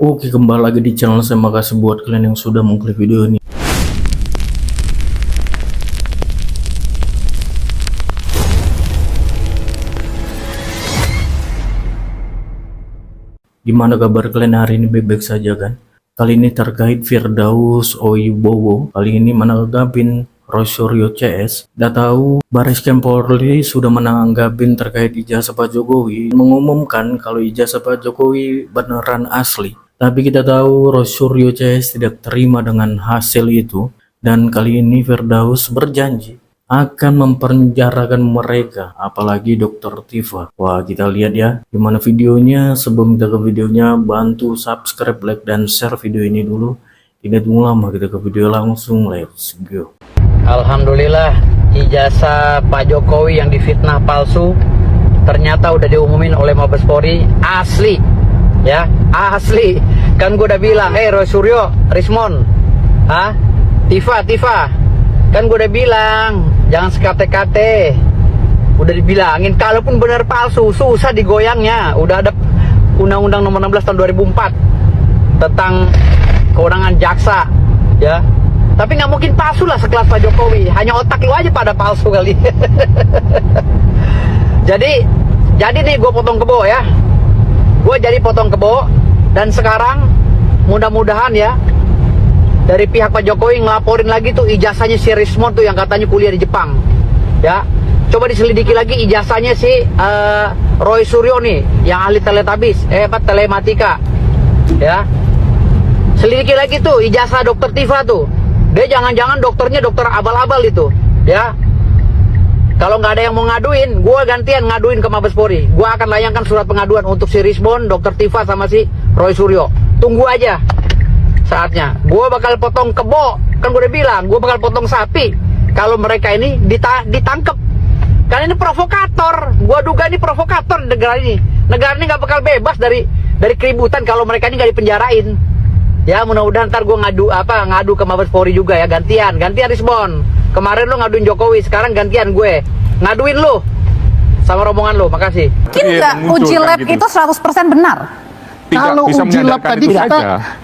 Oke, kembali lagi di channel saya. Makasih buat kalian yang sudah mengklik video ini. Gimana kabar kalian hari ini? Baik-baik saja kan? Kali ini terkait Firdaus Oibowo. Kali ini menanggapin Roy Suryo CS. Udah tahu Baris Krim Polri sudah menanggapin terkait ijazah Pak Jokowi, mengumumkan kalau ijazah Pak Jokowi beneran asli. Tapi kita tahu Roy Suryo CS tidak terima dengan hasil itu, dan kali ini Firdaus berjanji akan mempenjarakan mereka, apalagi Dokter Tifa. Wah, kita lihat ya gimana videonya. Sebelum kita ke videonya, bantu subscribe, like, dan share video ini dulu. Tidak tunggu lama, kita ke video langsung. Let's go. Alhamdulillah, ijazah Pak Jokowi yang difitnah palsu ternyata udah diumumin oleh Mabes Polri asli. Ya, asli. Kan gue udah bilang, Roy Suryo, Rismon, Tifa, kan gue udah bilang jangan sekate-kate. Udah dibilangin, kalaupun benar palsu susah digoyangnya. Udah ada Undang-Undang Nomor 16 tahun 2004 tentang kewenangan jaksa, ya. Tapi nggak mungkin palsu lah sekelas Pak Jokowi. Hanya otak lu aja pada palsu kali. Jadi nih gue potong kebo ya. Gue jadi potong kebo. Dan sekarang mudah-mudahan ya, dari pihak Pak Jokowi ngelaporin lagi tuh ijazahnya si Rismon tuh yang katanya kuliah di Jepang. Ya, coba diselidiki lagi ijazahnya si Roy Suryo nih, yang ahli telematika. Ya, selidiki lagi tuh ijazah Dokter Tifa tuh. Dia jangan-jangan dokternya dokter abal-abal itu, ya. Kalau nggak ada yang mau ngaduin, gue gantian ngaduin ke Mabes Polri. Gue akan layangkan surat pengaduan untuk si Rismon, Dokter Tifa, sama si Roy Suryo. Tunggu aja saatnya. Gue bakal potong kebo, kan gue udah bilang, gue bakal potong sapi kalau mereka ini ditangkep. Karena ini provokator. Gue duga ini provokator di negara ini. Negara ini nggak bakal bebas dari keributan kalau mereka ini nggak dipenjarain. Ya, mudah-mudahan ntar gue ngadu ke Mabes Polri juga ya, gantian Rismon. Kemarin lo ngaduin Jokowi, sekarang gantian gue ngaduin lo sama rombongan lo. Makasih. Mungkin nggak uji lab gitu. Itu 100% benar? Kalau uji lab tadi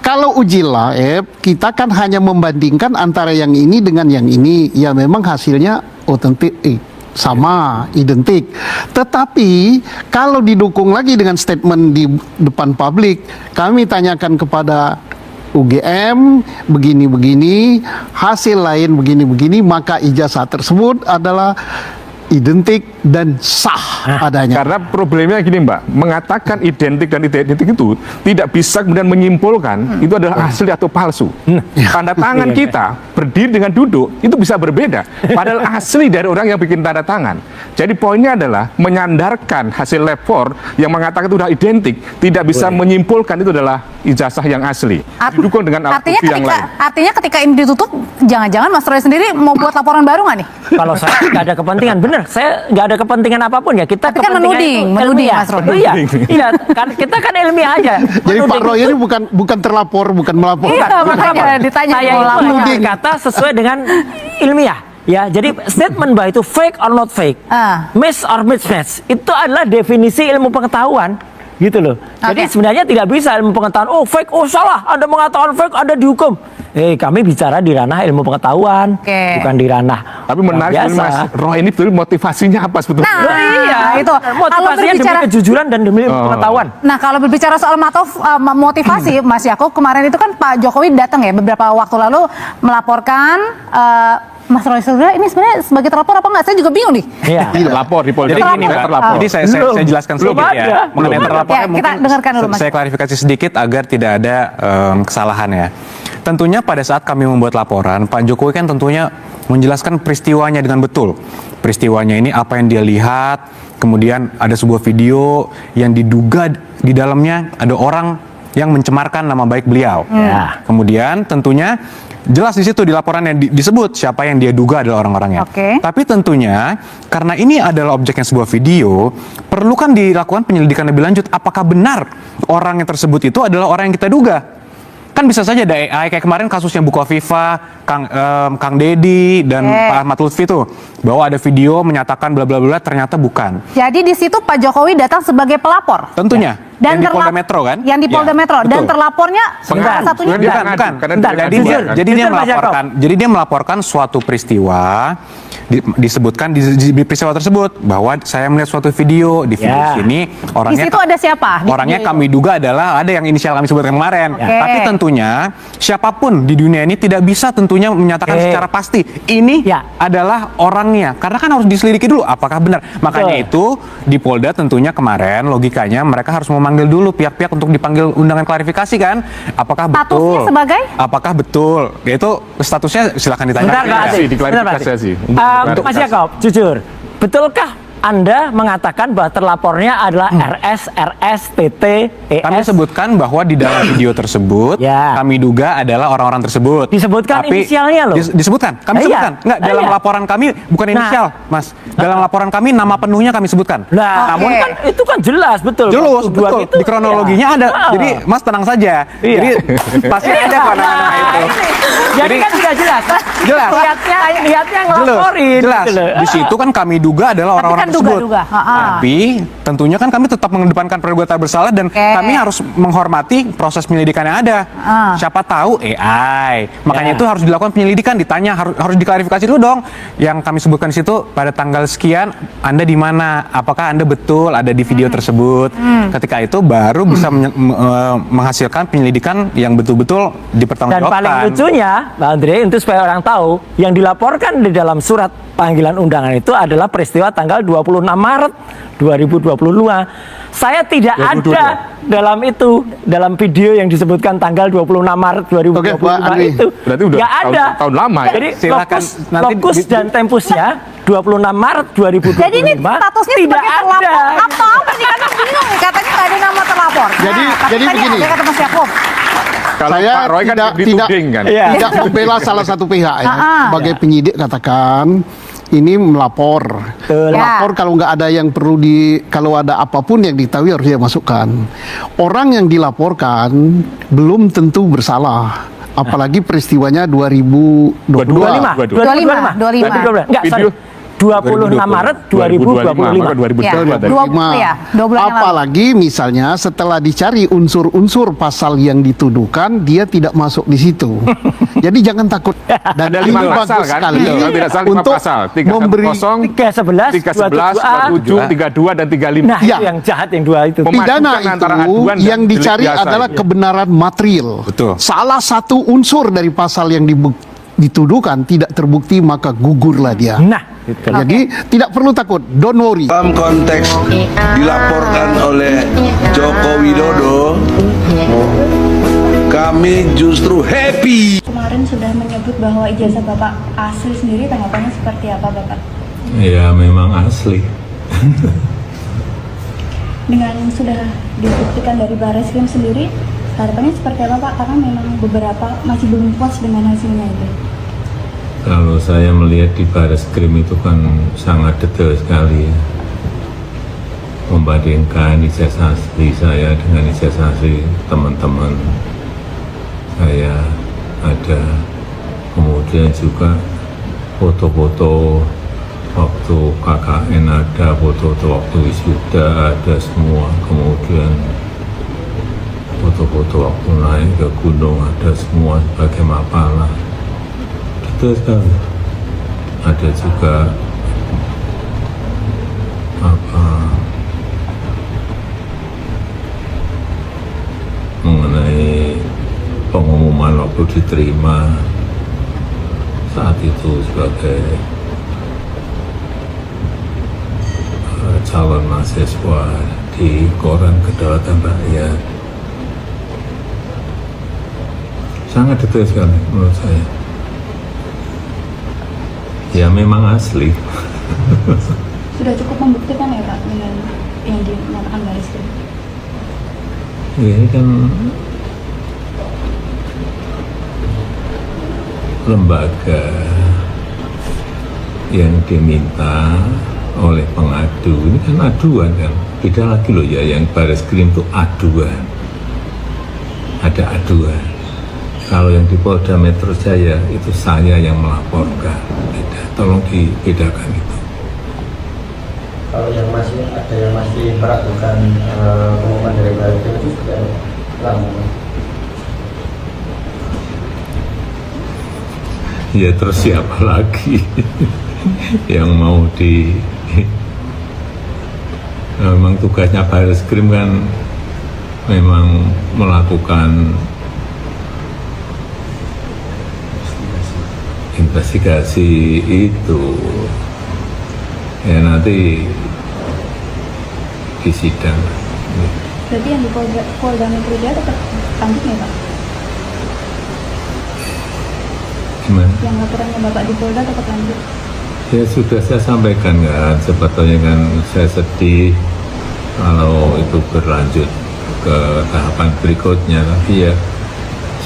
kalau uji lab kita kan hanya membandingkan antara yang ini dengan yang ini, ya memang hasilnya otentik, sama, identik. Tetapi kalau didukung lagi dengan statement di depan publik, kami tanyakan kepada UGM begini-begini, hasil lain begini-begini, maka ijazah tersebut adalah identik dan sah adanya. Karena problemnya gini Mbak, mengatakan identik dan tidak identik itu tidak bisa kemudian menyimpulkan itu adalah asli atau palsu. Tanda tangan kita berdiri dengan duduk itu bisa berbeda, padahal asli dari orang yang bikin tanda tangan. Jadi poinnya adalah menyandarkan hasil lab 4 yang mengatakan itu sudah identik tidak bisa menyimpulkan itu adalah ijazah yang asli. Didukung dengan alat bukti yang lain. Artinya ketika ini ditutup, jangan-jangan Mas Roy sendiri mau buat laporan baru nggak nih? Kalau saya nggak ada kepentingan, bener, saya nggak ada kepentingan apapun ya. Kita tapi kan menuding Mas Roy. Iya, kan kita kan ilmiah aja. Jadi Pak Roy ini bukan terlapor, bukan melapor. Iya, makanya ditanya saya itu kata sesuai dengan ilmiah. Ya, jadi statement bahwa itu fake or not fake, miss or mismatch, itu adalah definisi ilmu pengetahuan, gitu loh. Jadi sebenarnya tidak bisa ilmu pengetahuan, oh fake, oh salah, Anda mengatakan fake, Anda dihukum. Kami bicara di ranah ilmu pengetahuan, bukan di ranah. Tapi menarik Mas Roy ini betul motivasinya apa sebetulnya? Nah, iya, itu motivasinya demi kejujuran dan demi pengetahuan. Nah, kalau berbicara soal motivasi, Mas Yakub, kemarin itu kan Pak Jokowi datang ya beberapa waktu lalu melaporkan Mas Roy Suryo ini sebenarnya sebagai terlapor apa enggak? Saya juga bingung nih. Iya, lapor di Polda. Jadi gini, Mbak. Jadi saya jelaskan sedikit ya. Mengenai terlapor, ya, kita dengarkan dulu, Mas. Saya klarifikasi sedikit agar tidak ada kesalahan ya. Tentunya pada saat kami membuat laporan, Pak Jokowi kan tentunya menjelaskan peristiwanya dengan betul. Peristiwanya ini apa yang dia lihat, kemudian ada sebuah video yang diduga di dalamnya ada orang yang mencemarkan nama baik beliau. Kemudian tentunya jelas di situ di laporan yang disebut siapa yang dia duga adalah orang-orangnya. Tapi tentunya karena ini adalah objeknya sebuah video, perlu kan dilakukan penyelidikan lebih lanjut. Apakah benar orang yang tersebut itu adalah orang yang kita duga? Kan bisa saja ada AI kayak kemarin kasusnya Bukoviva Kang Deddy dan Pak Ahmad Lutfi tuh bahwa ada video menyatakan bla bla bla, ternyata bukan. Jadi di situ Pak Jokowi datang sebagai pelapor. Tentunya. Dan yang di Polda Metro kan? Yang di Polda Metro. Dan betul. terlapornya salah satunya bukan. Jadi dia melaporkan suatu peristiwa, disebutkan di peristiwa tersebut bahwa saya melihat suatu video di video sini orangnya. Di situ ada siapa? Orangnya kami duga adalah ada yang inisial kami sebutkan kemarin. Tapi tentunya siapapun di dunia ini tidak bisa tentunya menyatakan secara pasti ini adalah orangnya, karena kan harus diselidiki dulu apakah benar. Makanya itu di Polda tentunya kemarin logikanya mereka harus memanggil dulu pihak-pihak untuk dipanggil undangan klarifikasi kan, apakah betul? Statusnya sebagai? Apakah betul? Itu statusnya silakan ditanya. Diklarifikasi. Mas Yakob, jujur, betulkah Anda mengatakan bahwa terlapornya adalah RS, TT, ES? Kami sebutkan bahwa di dalam video tersebut kami duga adalah orang-orang tersebut. Disebutkan inisialnya loh. Disebutkan, kami sebutkan. Enggak, dalam laporan kami bukan inisial, Mas. Dalam laporan kami nama penuhnya kami sebutkan. Namun kan itu kan jelas, betul. Jelas, betul. Itu, di kronologinya ada. Jadi Mas tenang saja. Jadi pasti ada nama itu. Jadi kan sudah jelas. Jelas. Niatnya ngelaporin. Jelas. Di situ kan kami duga adalah orang-orang tersebut. Tapi tentunya kan kami tetap mengedepankan praduga tak bersalah dan kami harus menghormati proses penyelidikan yang ada. Siapa tahu AI. Makanya itu harus dilakukan penyelidikan, ditanya, harus diklarifikasi dulu dong. Yang kami sebutkan di situ pada tanggal sekian Anda di mana? Apakah Anda betul ada di video tersebut? Ketika itu baru bisa menghasilkan penyelidikan yang betul-betul dipertanggungjawabkan. Dan paling lucunya, Mbak Andre, untuk supaya orang tahu, yang dilaporkan di dalam surat panggilan undangan itu adalah peristiwa tanggal 26 Maret 2022. Saya tidak ada dalam video yang disebutkan tanggal 26 Maret 2022 itu. Berarti udah tahun lama ya. Jadi lokus dan tempusnya 26 Maret 2025. Jadi ini statusnya tidak sebagai pelapor atau apa nih? Karena bingung katanya nggak ada nama terlapor. Jadi begini. Kata Mas Yakob. Kalau Saya Pak Roy kan dituding kan. Tidak membela salah satu pihak ya. Sebagai penyidik katakan ini melapor. Melapor kalau nggak ada yang perlu kalau ada apapun yang diketahui harus dia masukkan. Orang yang dilaporkan belum tentu bersalah. Apalagi peristiwanya 2022. 25. Enggak, sorry. 26 Maret 2025. Apalagi misalnya setelah dicari unsur-unsur pasal yang dituduhkan, dia tidak masuk di situ. Jadi jangan takut. Dan ini bagus sekali untuk memberi 311, 27, 32 dan 35. Nah, itu yang jahat yang dua itu. Pidana itu yang dicari adalah kebenaran material. Betul. Salah satu unsur dari pasal yang dituduhkan tidak terbukti, maka gugurlah dia. Jadi tidak perlu takut, don't worry. Dalam konteks dilaporkan oleh Joko Widodo, kami justru happy. Kemarin sudah menyebut bahwa ijazah Bapak asli sendiri, tanggapannya seperti apa Bapak? Ya memang asli. Dengan sudah dibuktikan dari Barreskrim sendiri, harapannya seperti apa Pak? Karena memang beberapa masih belum puas dengan hasilnya itu. Kalau saya melihat di Barreskrim itu kan sangat detail sekali ya. Membandingkan ijazah asli saya dengan ijazah asli teman-teman saya ada. Kemudian juga foto-foto waktu KKN ada, foto-foto waktu wisuda ada semua. Kemudian foto-foto waktu naik ke gunung ada semua sebagai mapalah. Itu sekali. Ada juga mengenai pengumuman waktu diterima saat itu sebagai calon mahasiswa di Koran Kedaulatan Rakyat. Sangat detail sekali menurut saya. Ya memang asli. Sudah cukup membuktikan ya Pak dengan yang dinyatakan Barreskrim? Ya, ini kan lembaga yang diminta oleh pengadu. Ini kan aduan kan. Beda lagi loh ya, yang Barreskrim itu aduan. Ada aduan. Kalau yang di Polda Metro Jaya itu saya yang melaporkan. Beda. Tolong dibedakan itu. Kalau yang masih ada yang masih meragukan pengumuman dari Baris Krim itu sudah lama. Ya terus siapa lagi yang mau memang tugasnya Baris Krim kan memang melakukan investigasi itu. Ya nanti di sidang. Berarti yang di Polda Metro Jaya tetap lanjut ya Pak? Gimana? Yang laporannya Bapak di Polda tetap lanjut? Ya sudah saya sampaikan kan, sebetulnya kan saya sedih kalau itu berlanjut ke tahapan berikutnya, tapi ya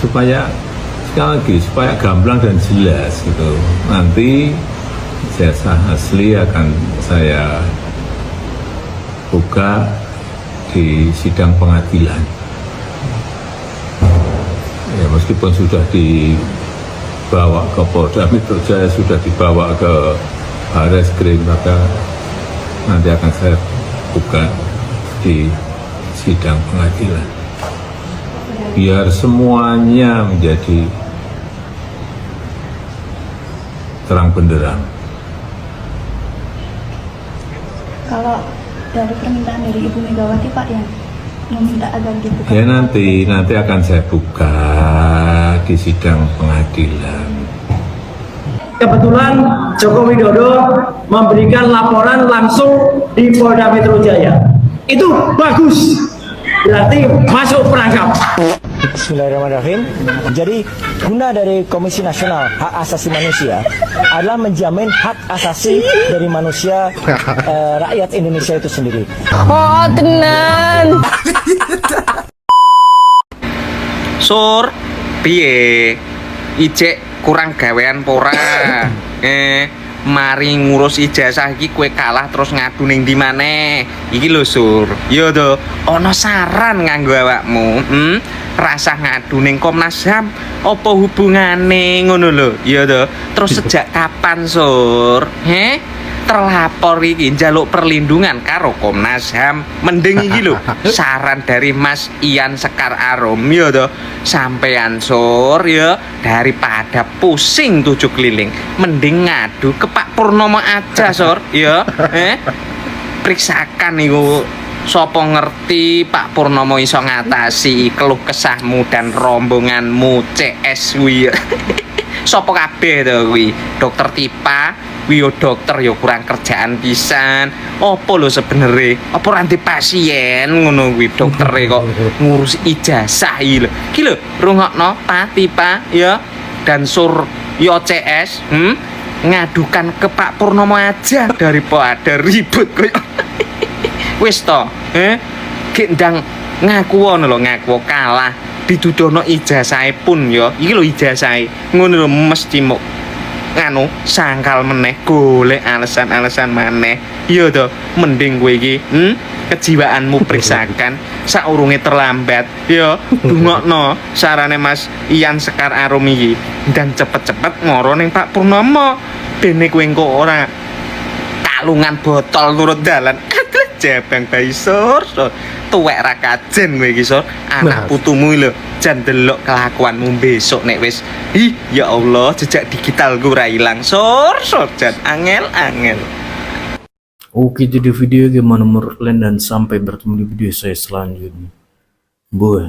supaya sekali lagi supaya gamblang dan jelas gitu. Nanti jasa asli akan saya buka di sidang pengadilan. Ya meskipun sudah dibawa ke Polda Metro Jaya, sudah dibawa ke Baris Krim, maka nanti akan saya buka di sidang pengadilan. Biar semuanya menjadi terang benderang. Kalau dari permintaan dari Ibu Megawati Pak yang meminta agar dibuka. Ya nanti akan saya buka di sidang pengadilan. Kebetulan Joko Widodo memberikan laporan langsung di Polda Metro Jaya. Itu bagus. Berarti masuk perangkap. Bismillahirrahmanirrahim. Jadi guna dari Komisi Nasional Hak Asasi Manusia adalah menjamin hak asasi dari manusia rakyat Indonesia itu sendiri. Oh tenan. Sur, piye? Ijek kurang gawean pora. Mari ngurus ijazah iki kue kalah terus ngadu ning di maneh. Iki lho Sur. Yo to, ana saran nganggo awakmu. Rasa ngadu ning Komnas HAM apa hubungane ngono lho. Yo to. Terus sejak kapan Sur? Terlapor iki njaluk perlindungan karo Komnas HAM. Mending iki lho saran dari Mas Ian Sekar Arum ya to. Sampean Sur ya, daripada pusing 7 keliling, mending ngadu ke Pak Purnomo aja Sur ya. Periksakan iku sapa ngerti Pak Purnomo iso ngatasi keluh kesahmu dan rombonganmu CS kuwi. Sapa kabeh to kuwi? Dokter Tipa kuwi yo dokter yo kurang kerjaan pisan. Apa lho sebenere? Apa ora ndek pasien ngono kuwi doktere kok ngurus ijazah iki lho. Iki lho rungokno Pak Tipa ya dan Sur yo CS, ngadukan ke Pak Purnomo aja daripada ribut koyo. Wis to, gek ndang ngaku ngono lho, ngaku kalah didudono ijazahe pun ya. Iki lho ijazahe. Ngono lho mesti mok nganu sangkal meneh golek alasan-alasan maneh. Iya to, mending kowe iki kejiwaanmu periksakan saurunge terlambat. Ya, dungokno sarane Mas Ian Sekar Arum iki dan cepet-cepet ngoro ning Pak Purnomo. Dene kowe engko ora kalungan botol turut dalan. Jabang bayi Sur, tuwek ra kajen kowe iki Sur. Anak putumu lho jan delok kelakuanmu besok nek wis ya Allah jejak digitalku ora ilang Sur jan angel. Oke, jadi video gimana menurut kalian dan sampai bertemu di video saya selanjutnya. Bye.